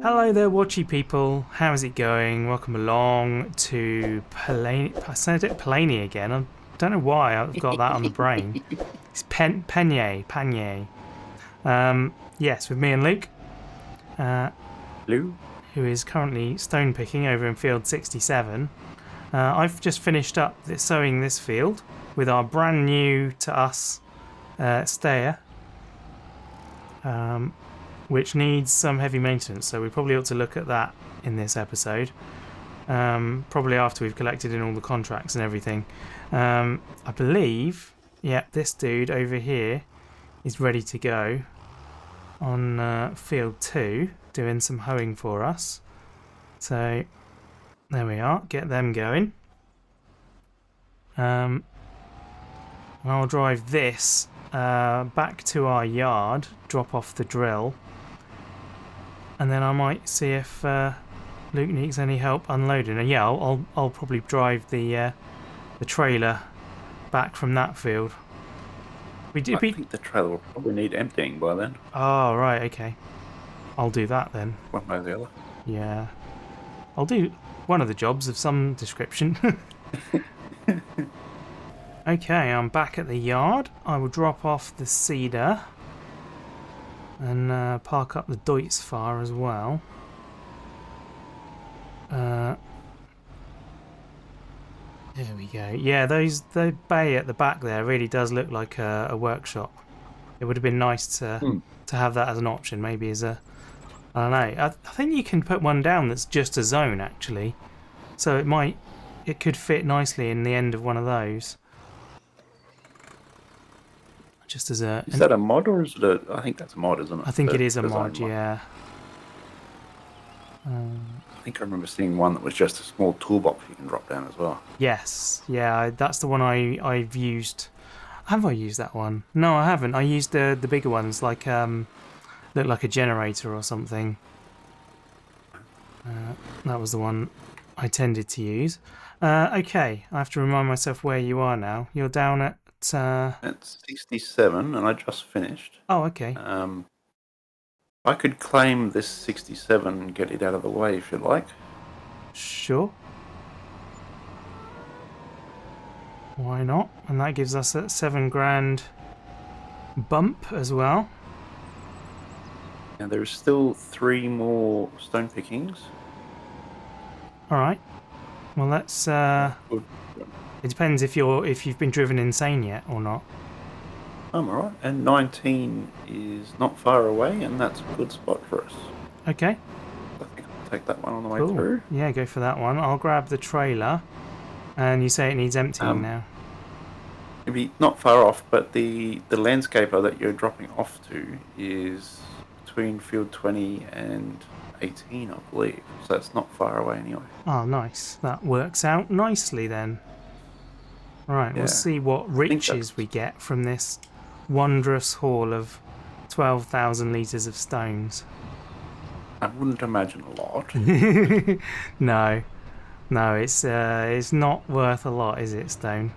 Hello there, watchy people. How's it going? Welcome along to Pallegney. I said it Pallegney again. I don't know why I've got that on the brain. It's Pallegney. Yes, with me and Luke, Hello. who is currently stone picking over in field 67. I've just finished up sowing this field with our brand new to us stayer. Which needs some heavy maintenance, so we probably ought to look at that in this episode. Probably after we've collected in all the contracts and everything. I believe, yeah, this dude over here is ready to go on field 2, doing some hoeing for us. So there we are, get them going. And I'll drive this back to our yard, drop off the drill, and then I might see if Luke needs any help unloading. And yeah, I'll probably drive the trailer back from that field. I think the trailer will probably need emptying by then. Oh right, okay. I'll do that then. One way or the other. Yeah, I'll do one of the jobs of some description. Okay, I'm back at the yard. I will drop off the cedar and park up the Deutz-Fahr as well. There we go. Yeah, the bay at the back there really does look like a workshop. It would have been nice to have that as an option, maybe as a... I don't know. I think you can put one down that's just a zone, actually. So it could fit nicely in the end of one of those. Just as a... Is that a mod or is it a... I think that's a mod, isn't it? I think it is a mod, yeah. I think I remember seeing one that was just a small toolbox you can drop down as well. Yes, yeah, that's the one I've used. Have I used that one? No, I haven't. I used the bigger ones, like look like a generator or something. That was the one I tended to use. Okay, I have to remind myself where you are now. You're down at... It's 67 and I just finished. Oh, okay. I could claim this 67 and get it out of the way if you like. Sure. Why not? And that gives us a 7 grand bump as well. And there's still 3 more stone pickings. Alright. Well, let's... It depends if you've been driven insane yet or not. I'm alright. And 19 is not far away, and that's a good spot for us. Okay. I think I'll take that one on the way Cool. through. Yeah, go for that one. I'll grab the trailer. And you say it needs emptying now. Maybe not far off, but the landscaper that you're dropping off to is between field 20 and 18, I believe. So it's not far away anyway. Oh, nice. That works out nicely then. Right, Yeah. We'll see what riches we get from this wondrous haul of 12,000 litres of stones. I wouldn't imagine a lot. No, it's not worth a lot, is it, stone?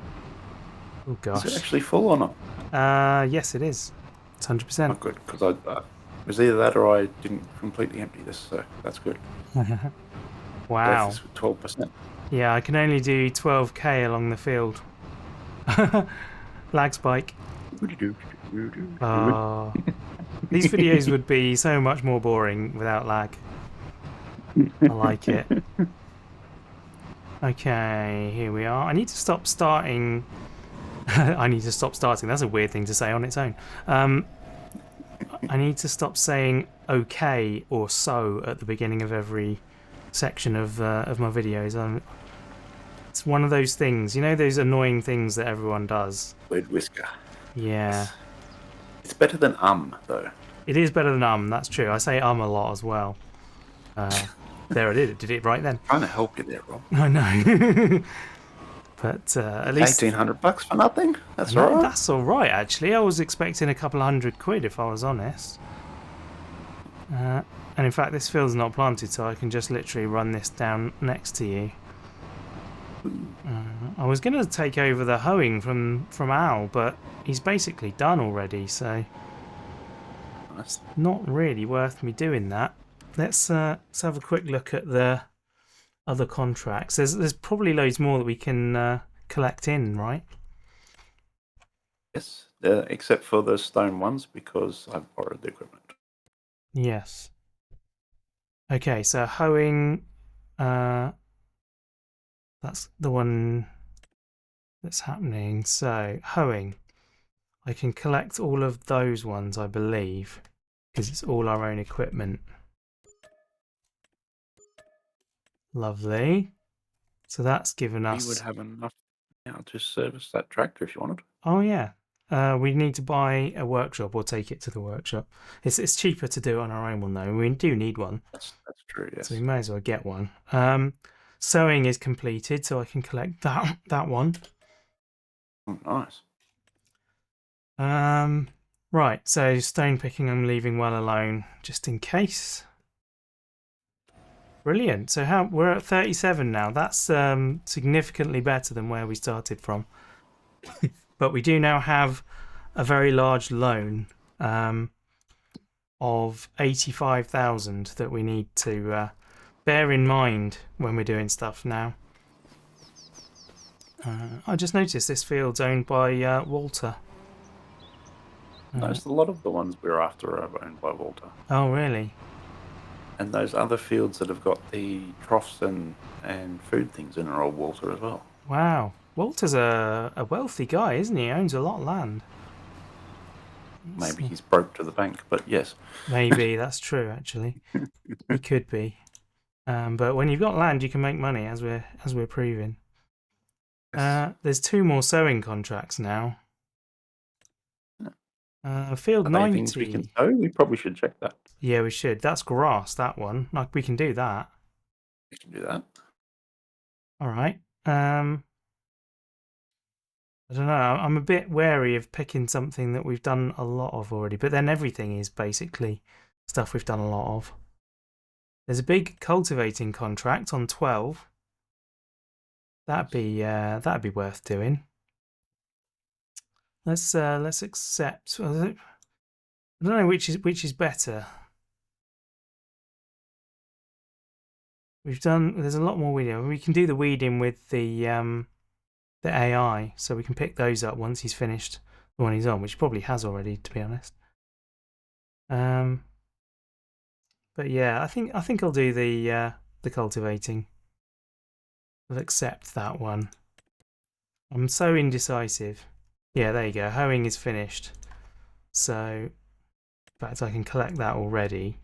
Oh gosh. Is it actually full or not? Yes, it is. It's Oh, 100%. good, because it was either that or I didn't completely empty this, so that's good. Wow. This with 12%. Yeah, I can only do 12k along the field. Lag spike. Oh, these videos would be so much more boring without lag. I like it. Okay, here we are. I need to stop starting. I need to stop starting. That's a weird thing to say on its own. I need to stop saying okay or so at the beginning of every section of my videos. It's one of those things, you know, those annoying things that everyone does. Word whisker. Yeah. It's better than though. It is better than that's true. I say a lot as well. There it is. It did it right then. Trying to help you there, Rob. I know. But at least $1,800 for nothing. That's no, alright. that's all right. Actually, I was expecting a couple of £100 if I was honest. And in fact, this field's not planted, so I can just literally run this down next to you. I was going to take over the hoeing from Al, but he's basically done already, so Nice. not really worth me doing that. let's have a quick look at the other contracts. There's probably loads more that we can collect in, right? Yes, except for the stone ones because I've borrowed the equipment. Yes. Okay, so hoeing, that's the one that's happening. So hoeing, I can collect all of those ones, I believe, because it's all our own equipment. Lovely. So that's given us. We would have enough now to service that tractor if you wanted. Oh yeah. We need to buy a workshop or take it to the workshop. It's cheaper to do it on our own one though. We do need one. That's true. Yes. So we may as well get one. Sewing is completed, so I can collect that one. Oh, nice. Right. So stone picking, I'm leaving well alone just in case. Brilliant. So we're at 37 now. That's significantly better than where we started from. But we do now have a very large loan of 85,000 that we need to bear in mind when we're doing stuff now. I just noticed this field's owned by Walter. Noticed a lot of the ones we're after are owned by Walter. Oh, really? And those other fields that have got the troughs and food things in are all Walter as well. Wow. Walter's a wealthy guy, isn't he? He owns a lot of land. Maybe he's broke to the bank, but yes. Maybe, that's true, actually. He could be. But when you've got land, you can make money, as we're proving. There's 2 more sewing contracts now. Field 90. Things we can sow? We probably should check that. Yeah, we should. That's grass, that one. Like, we can do that. We can do that. All right. I don't know. I'm a bit wary of picking something that we've done a lot of already, but then everything is basically stuff we've done a lot of. There's a big cultivating contract on 12. That'd be worth doing. Let's accept. I don't know which is better. There's a lot more weeding. We can do the weeding with the AI, so we can pick those up once he's finished the one he's on, which he probably has already, to be honest. But yeah, I think I'll do the cultivating. I'll accept that one. I'm so indecisive. Yeah, there you go. Hoeing is finished. So, in fact, I can collect that already.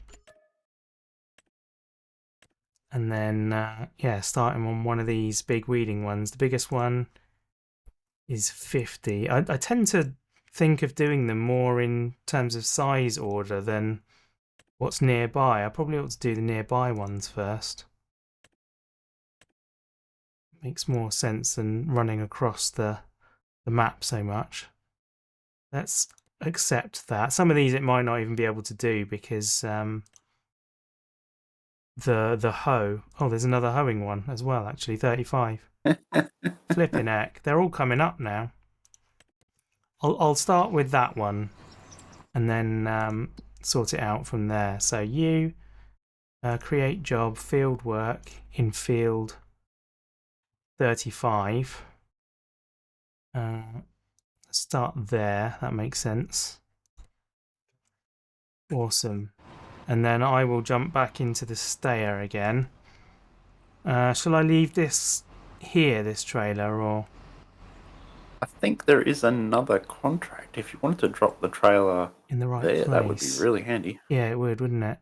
And then, yeah, starting on one of these big weeding ones. The biggest one is 50. I tend to think of doing them more in terms of size order than what's nearby. I probably ought to do the nearby ones first. Makes more sense than running across the map so much. Let's accept that. Some of these it might not even be able to do because the hoe. Oh, there's another hoeing one as well, actually, 35. Flipping heck. They're all coming up now. I'll start with that one and then sort it out from there. So you create job, field work in field 35. Start there. That makes sense. Awesome. And then I will jump back into the stayer again. Shall I leave this here, this trailer, or? I think there is another contract. If you wanted to drop the trailer in the right there, place. that would be really handy. Yeah, it would, wouldn't it?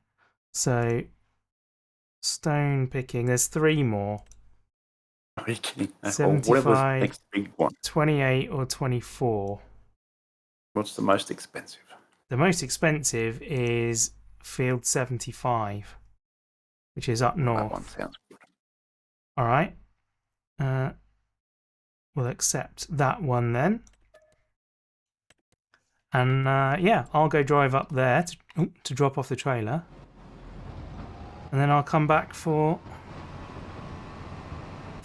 So, stone picking. There's 3 more. Are you kidding? 75, whatever's the next big one. 28 or 24. What's the most expensive? The most expensive is field 75, which is up north. That one sounds good. All right. We'll accept that one then. And yeah, I'll go drive up there to drop off the trailer. And then I'll come back for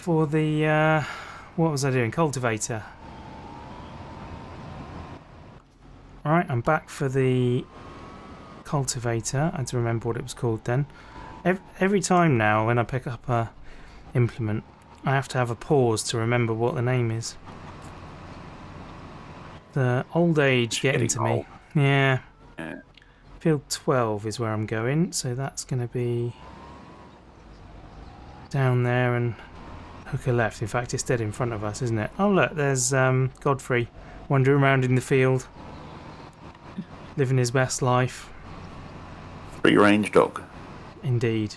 the what was I doing? Cultivator. All right, I'm back for the cultivator. I had to remember what it was called then. Every time now when I pick up a implement, I have to have a pause to remember what the name is. The old age getting to old. me. Yeah. Yeah. Field 12 is where I'm going, so that's going to be down there and hook a left. In fact, it's dead in front of us, isn't it? Oh look, there's Godfrey wandering around in the field, living his best life. Free range dog. Indeed.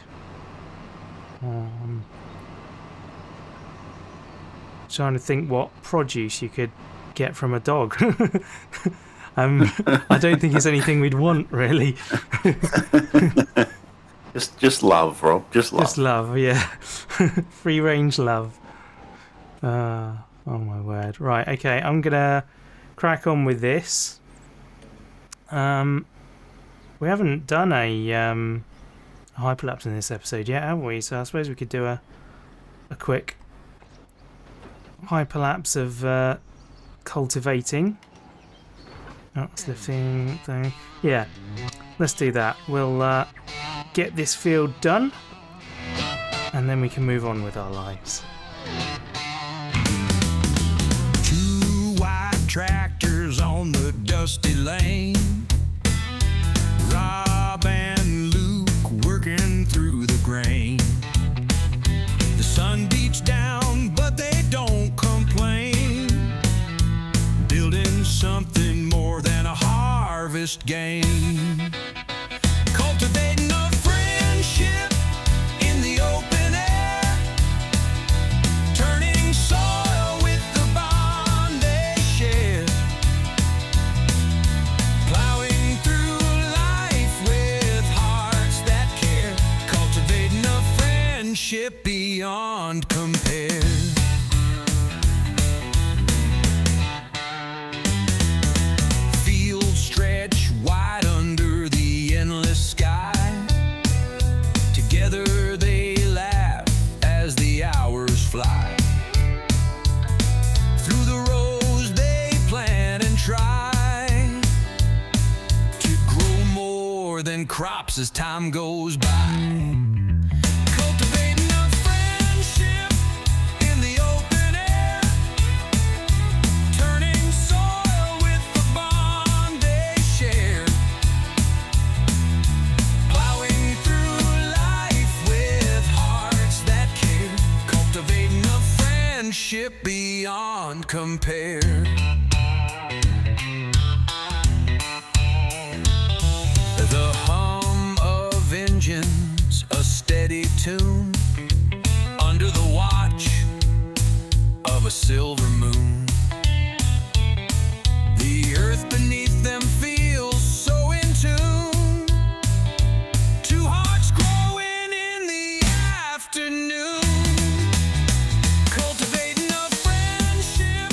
Trying to think what produce you could get from a dog. I don't think it's anything we'd want, really. Just love, Rob. Just love. Just love, yeah. Free range love. Oh my word. Right, okay, I'm gonna crack on with this. We haven't done a hyperlapse in this episode yet, have we? So I suppose we could do a quick hyperlapse of cultivating. Oh, that's the thing. Yeah, let's do that. We'll get this field done, and then we can move on with our lives. 2 white tractors on the dusty lane. Rob and Luke working through the grain. The sun beats down, but they don't complain. Building something more than a harvest game. Cultivating a friendship in the open air. Turning soil with the bond they share. Plowing through life with hearts that care. Cultivating a friendship beyond compare. Fields stretch wide under the endless sky. Together they laugh as the hours fly. Through the rows they plan and try to grow more than crops as time goes by. Cultivating a friendship in the open air. Turning soil with the bond they share. Plowing through life with hearts that care. Cultivating a friendship beyond compare. The hum of engines, a steady tune, under the watch of a silver moon. The earth beneath them feels so in tune. 2 hearts growing in the afternoon. Cultivating a friendship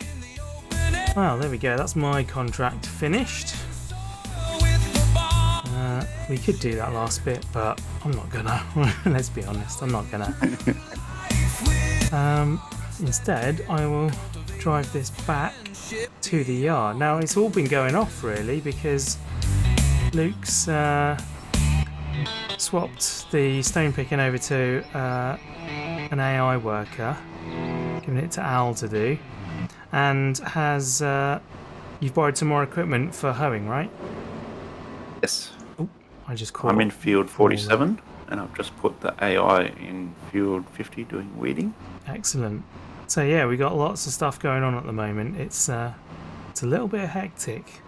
in the open air. Well, there we go. That's my contract finished. With the bond. We could do that last bit, but I'm not gonna. Let's be honest, I'm not gonna. Instead, I will drive this back to the yard. Now, it's all been going off really because Luke's swapped the stone picking over to an AI worker, giving it to Al to do, and has you've borrowed some more equipment for hoeing, right? Yes. I just caught. I'm in field 47, and I've just put the AI in field 50 doing weeding. Excellent. So yeah, we got lots of stuff going on at the moment. It's a little bit hectic.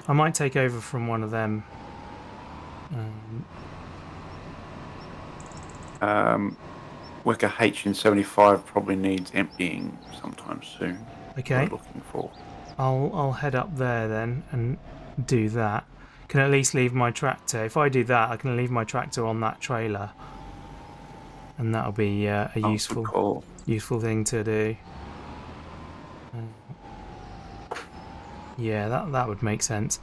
I might take over from one of them. Worker H in 75 probably needs emptying sometime soon. Okay. We're looking for. I'll head up there then and do that. Can at least leave my tractor. If I do that, I can leave my tractor on that trailer, and that'll be a Good useful call. thing to do. Yeah, that would make sense.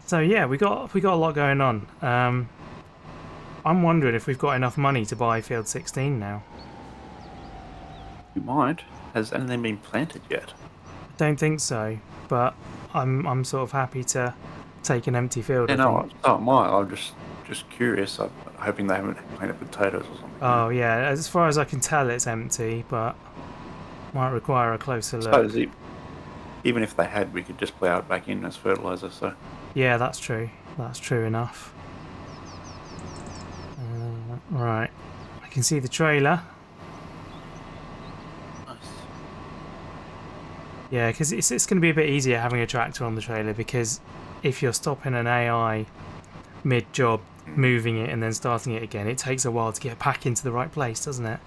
So yeah, we got a lot going on. I'm wondering if we've got enough money to buy field 16 now. You might. Has anything been planted yet? Don't think so, but I'm sort of happy to take an empty field. Yeah, I no, think. so am I. I'm just curious. I'm hoping they haven't planted potatoes or something. Oh yeah, as far as I can tell, it's empty, but might require a closer I look. suppose even if they had, we could just plough it back in as fertilizer. So Yeah, that's true. That's true enough. Right, I can see the trailer. nice. Yeah, because it's going to be a bit easier having a tractor on the trailer, because if you're stopping an AI mid-job, moving it and then starting it again, it takes a while to get back into the right place, doesn't it?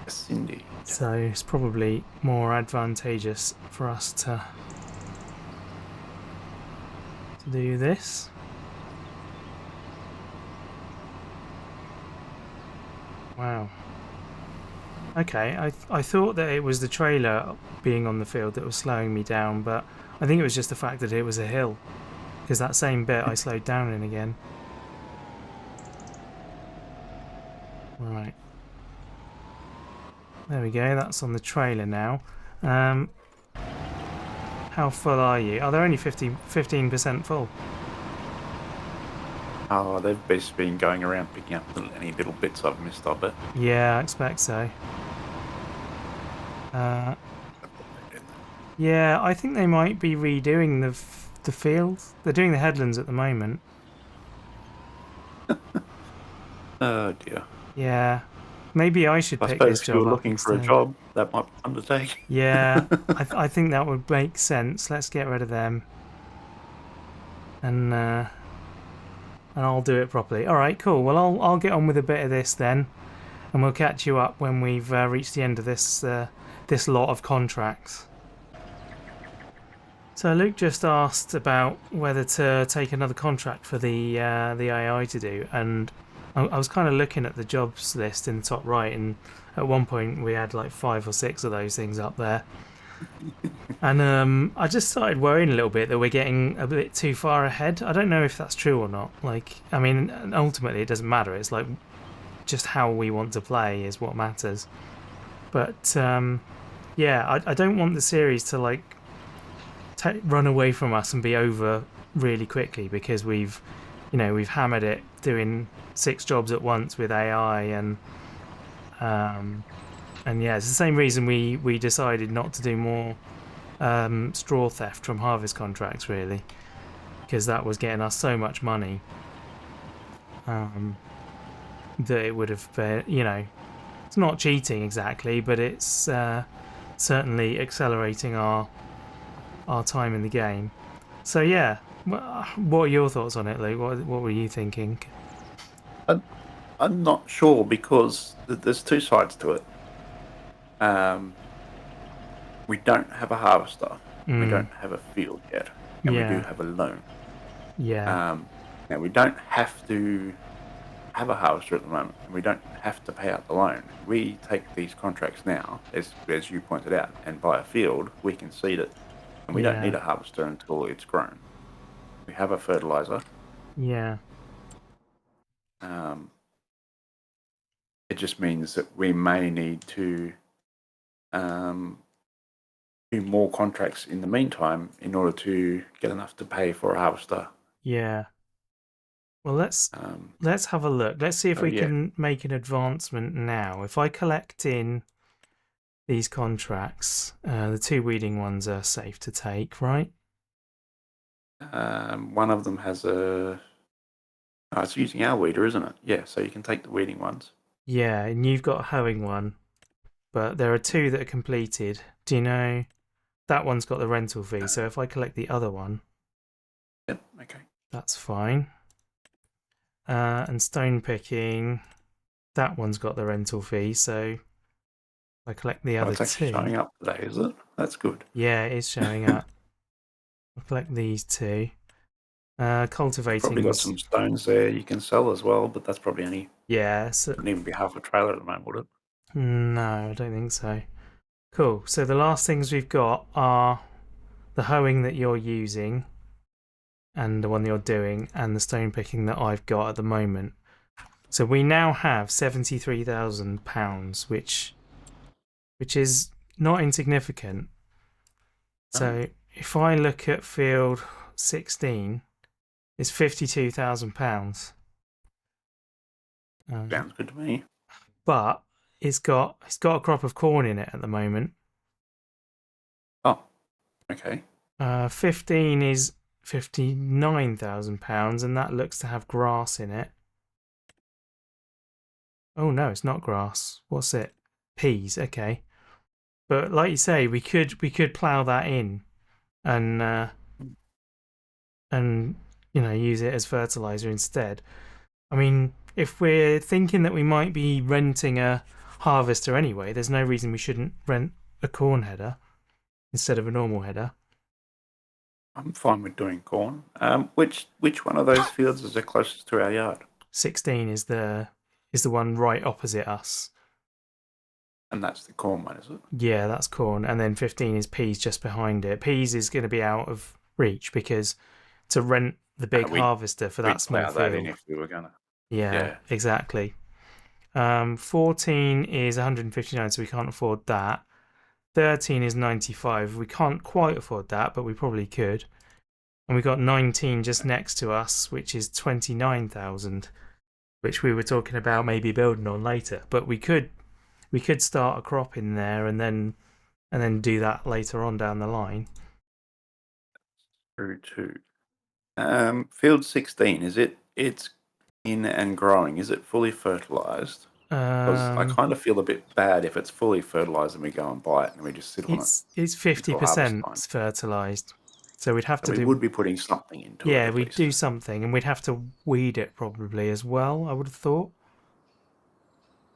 Yes, indeed. So it's probably more advantageous for us to do this. Wow. Okay, I thought that it was the trailer being on the field that was slowing me down, but I think it was just the fact that it was a hill, because that same bit I slowed down in again. Right. There we go, that's on the trailer now. How full are you? Oh, they're only 15% full. Oh, they've just been going around picking up any little bits I've missed, I bet. Yeah, I expect so. Yeah, I think they might be redoing the field. They're doing the headlands at the moment. Oh dear. Yeah, maybe I should I pick suppose this if you job were up looking for a instead. job, that might be fun to take. Yeah, I think that would make sense. Let's get rid of them, and I'll do it properly. All right, cool. Well, I'll get on with a bit of this then, and we'll catch you up when we've reached the end of this this lot of contracts. So Luke just asked about whether to take another contract for the AI to do, and I was kind of looking at the jobs list in the top right, and at one point we had like 5 or 6 of those things up there, and I just started worrying a little bit that we're getting a bit too far ahead. I don't know if that's true or not. Like, I mean, ultimately it doesn't matter. It's like just how we want to play is what matters. But yeah, I don't want the series to like run away from us and be over really quickly, because we've hammered it doing 6 jobs at once with AI, and yeah, it's the same reason we decided not to do more straw theft from harvest contracts, really, because that was getting us so much money that it would have been, it's not cheating exactly, but it's certainly accelerating our time in the game. So yeah, what are your thoughts on it, Luke? What were you thinking? I'm not sure, because there's 2 sides to it. We don't have a harvester. We don't have a field yet, and we do Yeah. have a loan. Yeah. Now we don't have to have a harvester at the moment, and we don't have to pay out the loan. We take these contracts now, as you pointed out, and buy a field. We can seed it, and we don't need a harvester until it's grown. We have a fertilizer. Yeah. It just means that we may need to do more contracts in the meantime in order to get enough to pay for a harvester. Yeah. Well, let's have a look. Let's see if we can make an advancement now. If I collect in these contracts, the 2 weeding ones are safe to take, right? One of them has a... Oh, it's using our weeder, isn't it? Yeah, so you can take the weeding ones. Yeah, and you've got a hoeing one, but there are 2 that are completed. Do you know? That one's got the rental fee, so if I collect the other one... Yep, okay. That's fine. And stone picking, that one's got the rental fee, so if I collect the other 2... It's actually showing up today, is it? That's good. Yeah, it is showing up. I'll collect these 2. Cultivating. Probably got some stones there you can sell as well, but that's probably only... Yeah. So... Wouldn't even be half a trailer at the moment, would it? No, I don't think so. Cool. So the last things we've got are the hoeing that you're using, and the one you're doing, and the stone picking that I've got at the moment. So we now have £73,000, which is not insignificant. So if I look at field 16 is £52,000. Sounds good to me. But it's got a crop of corn in it at the moment. Oh, okay. 15 is £59,000, and that looks to have grass in it. Oh no, it's not grass. What's it? Peas. Okay, but like you say, we could plough that in, and use it as fertilizer instead. I mean, if we're thinking that we might be renting a harvester anyway, there's no reason we shouldn't rent a corn header instead of a normal header. I'm fine with doing corn. Which one of those fields is the closest to our yard? 16 is the one right opposite us. And that's the corn one, is it? Yeah, that's corn, and then 15 is peas just behind it. Peas is going to be out of reach because to rent the big harvester for that small field. field. That in if we were gonna. Yeah, exactly. 14 is 159, so we can't afford that. 13 is 95. We can't quite afford that, but we probably could. And we got 19 just next to us, which is 29,000, which we were talking about maybe building on later. But we could start a crop in there and then do that later on down the line. True too. Field 16, it's in and growing? Is it fully fertilized? Because I kind of feel a bit bad if it's fully fertilized and we go and buy it and we just sit on it. It's 50% fertilized, so we'd have to we would be putting something into it. Yeah, we'd do something, and we'd have to weed it probably as well, I would have thought.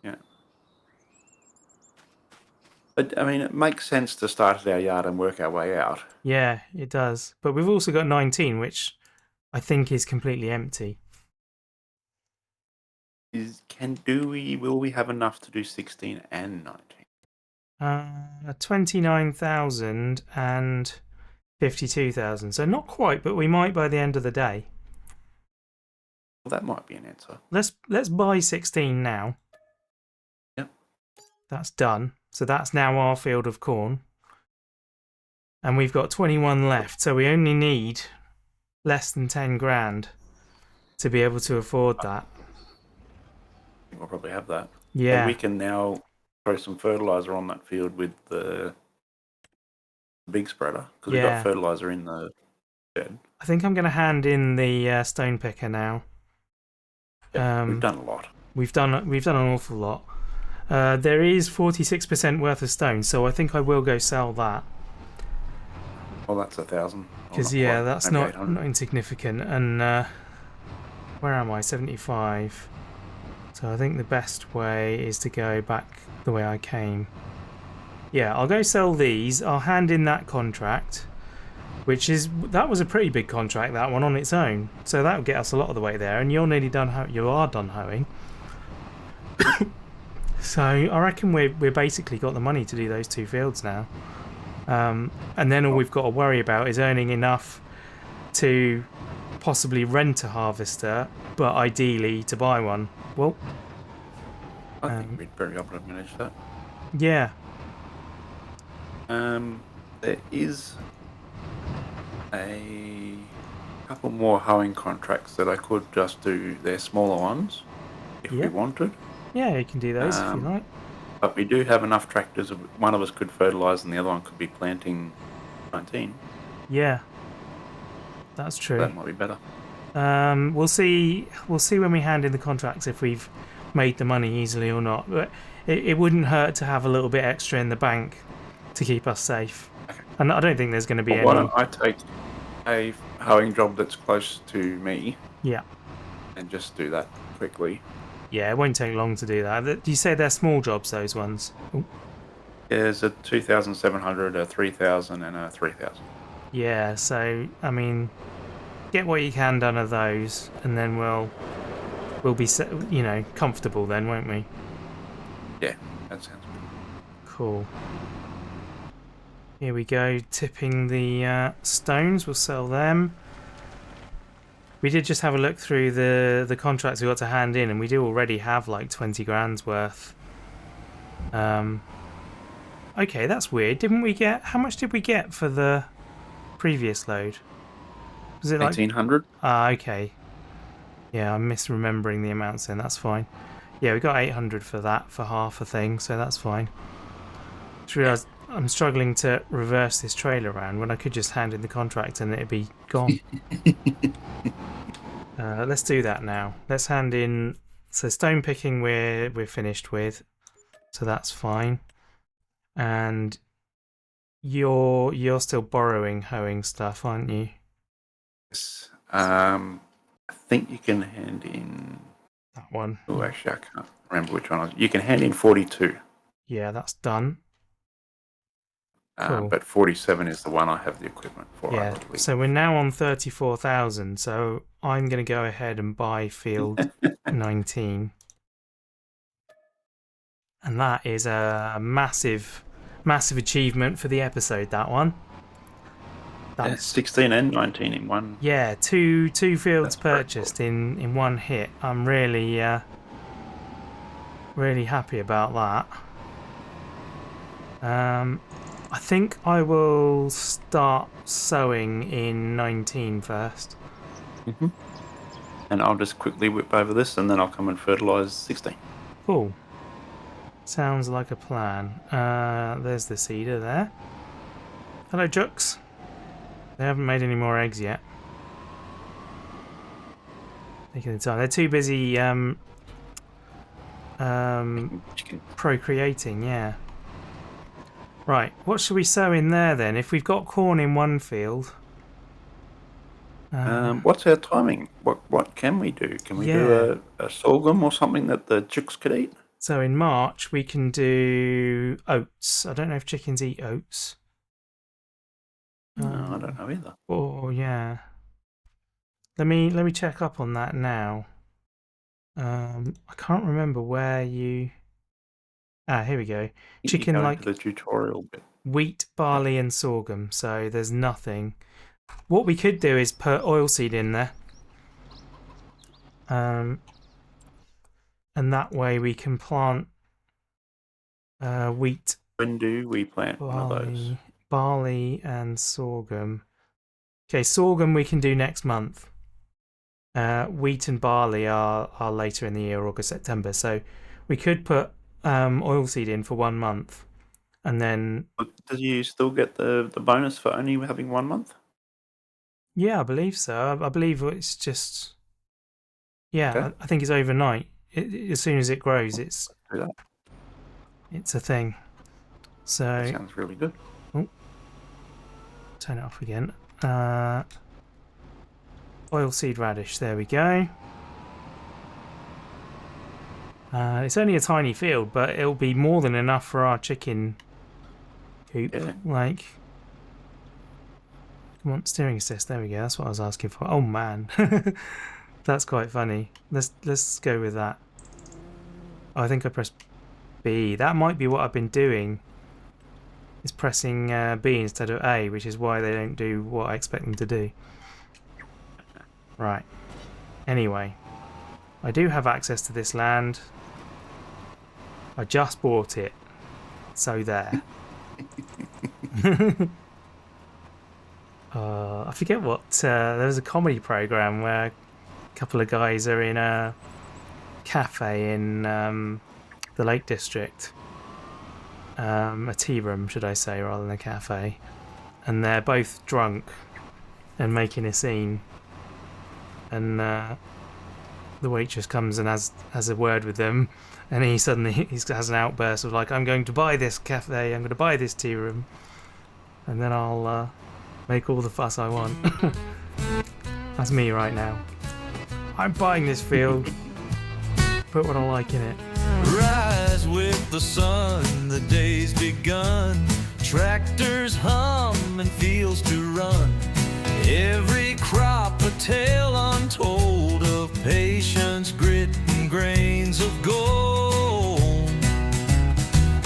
Yeah. But I mean, it makes sense to start at our yard and work our way out. Yeah, it does. But we've also got 19, which I think is completely empty. Will we have enough to do 16 and 19? 29,000 and 52,000. So not quite, but we might by the end of the day. Well, that might be an answer. Let's buy 16 now. Yep. That's done. So that's now our field of corn. And we've got 21 left, so we only need less than 10 grand to be able to afford that. We'll probably have that. Yeah. And we can now throw some fertilizer on that field with the big spreader because we've got fertilizer in the shed. I think I'm going to hand in the stone picker now. We've done a lot. We've done an awful lot. There is 46% worth of stone, so I think I will go sell that. Well, that's 1,000. Because that's not insignificant. And where am I? 75. So I think the best way is to go back the way I came. Yeah, I'll go sell these. I'll hand in that contract, that was a pretty big contract, that one on its own. So that would get us a lot of the way there. And you're nearly done. You are done hoeing. So I reckon we're basically got the money to do those two fields now. And then all we've got to worry about is earning enough to possibly rent a harvester, but ideally to buy one. Well, I think we'd very able to manage that. Yeah. There is a couple more hoeing contracts that I could just do. They're smaller ones, if we wanted. Yeah, you can do those if you like. But we do have enough tractors. One of us could fertilise and the other one could be planting 19. Yeah, that's true. That might be better. We'll see when we hand in the contracts if we've made the money easily or not. But it wouldn't hurt to have a little bit extra in the bank to keep us safe. Okay. And I don't think there's going to be any. Why don't I take a hoeing job that's close to me? Yeah. And just do that quickly. Yeah, it won't take long to do that. You say they're small jobs, those ones? Ooh. There's a 2,700, a 3,000, and a 3,000. Yeah, so, I mean, get what you can done of those, and then we'll be, comfortable then, won't we? Yeah, that sounds good. Cool. Here we go, tipping the stones. We'll sell them. We did just have a look through the contracts we got to hand in, and we do already have like 20 grand's worth. Okay, that's weird. Didn't we get... How much did we get for the previous load? Was it like 1800. okay. Yeah, I'm misremembering the amounts then, that's fine. Yeah, we got 800 for that, for half a thing, so that's fine. Just realised I'm struggling to reverse this trailer around when I could just hand in the contract and it'd be gone. Let's do that now. Let's hand in... So stone picking we're finished with, so that's fine. And you're still borrowing hoeing stuff, aren't you? Yes. I think you can hand in... That one. Oh, actually, I can't remember which one. You can hand in 42. Yeah, that's done. Cool. But 47 is the one I have the equipment for. Yeah, so we're now on 34,000, so I'm going to go ahead and buy field 19. And that is a massive achievement for the episode, that one. That's 16 and 19 in one. Yeah, two fields purchased in one hit. I'm really happy about that. I think I will start sowing in 19 first. Mm-hmm. And I'll just quickly whip over this and then I'll come and fertilise 16. Cool. Sounds like a plan. There's the seeder there. Hello, Jux. They haven't made any more eggs yet. Taking the time. They're too busy procreating, yeah. Right, what should we sow in there then? If we've got corn in one field... what's our timing? What can we do? Can we do a sorghum or something that the chicks could eat? So in March we can do oats. I don't know if chickens eat oats. No, I don't know either. Oh yeah. Let me check up on that now. I can't remember where you... here we go. Chicken like the tutorial bit. Wheat, barley and sorghum, so there's nothing. What we could do is put oilseed in there. And that way we can plant wheat. When do we plant one of those? Barley and sorghum. Okay, sorghum we can do next month. Wheat and barley are later in the year, August, September. So we could put oilseed in for 1 month, and then. Do you still get the bonus for only having 1 month? Yeah, I believe so. I believe it's just. Yeah, Okay. I think it's overnight. As soon as it grows, it's Do that. it's a thing. So That sounds really good. turn it off again. Oilseed radish. There we go. It's only a tiny field, but it'll be more than enough for our chicken coop. Yeah. Like, come on, steering assist. There we go. That's what I was asking for. Oh man, that's quite funny. Let's go with that. Oh, I think I pressed B. That might be what I've been doing. Is pressing B instead of A, which is why they don't do what I expect them to do. Right. Anyway, I do have access to this land. I just bought it. So there. I forget what... there was a comedy program where a couple of guys are in a cafe in the Lake District. A tea room, should I say, rather than a cafe. And they're both drunk and making a scene. And the waitress comes and has a word with them, and he suddenly has an outburst of like, I'm going to buy this cafe, I'm going to buy this tea room, and then I'll make all the fuss I want. That's me right now. I'm buying this field, put what I like in it. Rise with the sun, the day's begun. Tractors hum and fields to run. Every crop a tale untold of patience, grit, and grains of gold.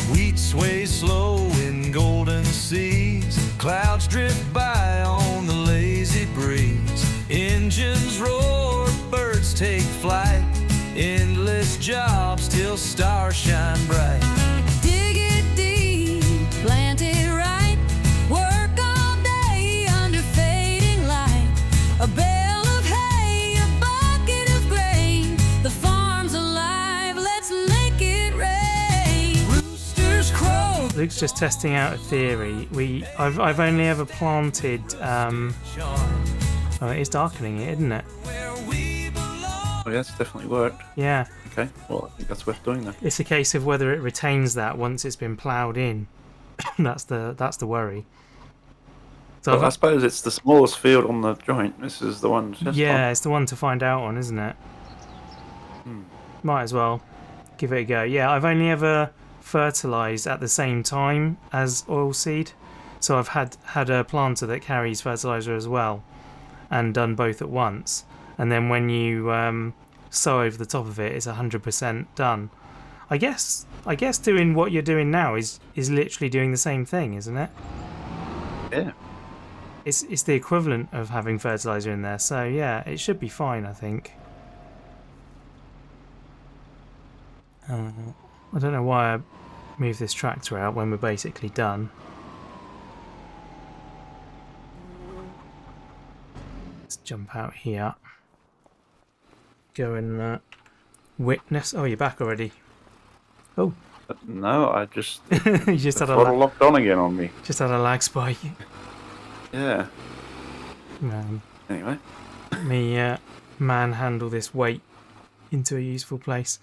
Wheat sways slow in golden seas. Clouds drift by on the lazy breeze. Engines roar, birds take flight. Endless jobs till stars shine bright. Dig it deep, plant it right. Work all day under fading light. A Luke's just testing out a theory. I've only ever planted. Oh, it is darkening it, isn't it? Oh, yeah, that's definitely worked. Yeah. Okay, well, I think that's worth doing then. It's a case of whether it retains that once it's been ploughed in. that's the worry. So Well, I suppose it's the smallest field on the joint. This is the one. Yeah, it's the one to find out on, isn't it? Might as well give it a go. Yeah, I've only ever fertilised at the same time as oilseed, so I've had a planter that carries fertiliser as well, and done both at once. And then when you sow over the top of it, it's 100% done. I guess doing what you're doing now is literally doing the same thing, isn't it? Yeah. It's the equivalent of having fertiliser in there, so yeah, it should be fine, I think. I don't know why I moved this tractor out when we're basically done. Let's jump out here. Go and witness. Oh, you're back already. Oh. No, I just... You just had a throttle locked on again on me. Just had a lag spike. Yeah. Anyway. Let me manhandle this weight into a useful place.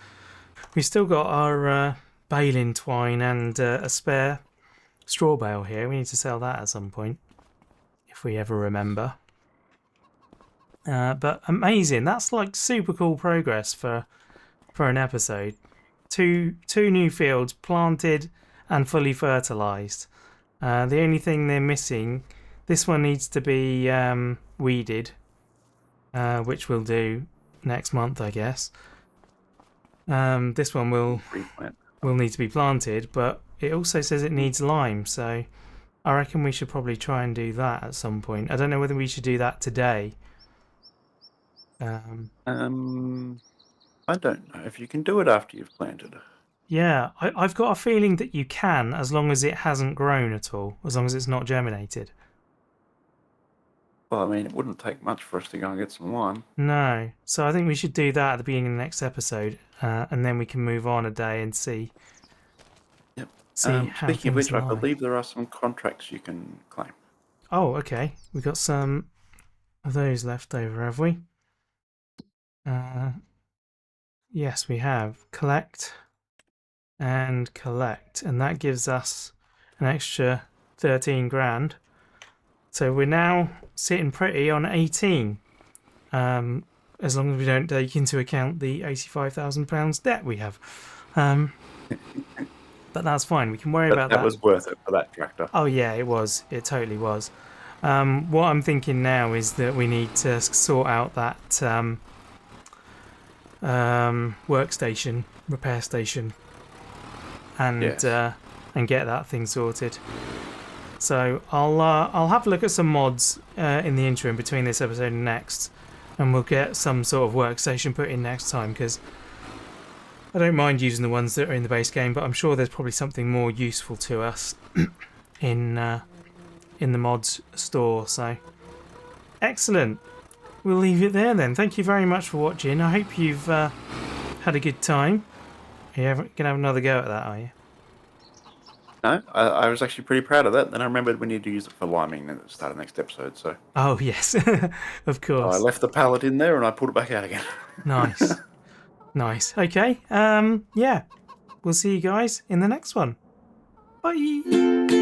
We've still got our baling twine and a spare straw bale here. We need to sell that at some point, if we ever remember. But amazing. That's like super cool progress for an episode. Two new fields planted and fully fertilised. The only thing they're missing, this one needs to be weeded, which we'll do next month, I guess. This one will need to be planted, but it also says it needs lime, so I reckon we should probably try and do that at some point. I don't know whether we should do that today. I don't know if you can do it after you've planted. Yeah, I've got a feeling that you can, as long as it hasn't grown at all, as long as it's not germinated. Well, I mean, it wouldn't take much for us to go and get some lime. No, so I think we should do that at the beginning of the next episode, and then we can move on a day and see. Yep. See how speaking of which, things I lie. believe there are some contracts you can claim. Oh, okay. We've got some of those left over, have we? Yes, we have. Collect and collect. And that gives us an extra 13 grand. So we're now sitting pretty on 18. As long as we don't take into account the £85,000 debt we have. But that's fine. We can worry about that. That was worth it for that tractor. Oh yeah, it was. It totally was. What I'm thinking now is that we need to sort out that workstation, repair station, and Yes. And get that thing sorted. So I'll have a look at some mods in the interim between this episode and next, and we'll get some sort of workstation put in next time, because I don't mind using the ones that are in the base game, but I'm sure there's probably something more useful to us in the mods store. So excellent. We'll leave it there then. Thank you very much for watching. I hope you've had a good time. You're going to have another go at that, are you? No, I was actually pretty proud of that. Then I remembered we need to use it for liming at the start of the next episode. So Oh, yes. Of course. I left the pallet in there and I pulled it back out again. Nice. Nice. Okay. Yeah. We'll see you guys in the next one. Bye.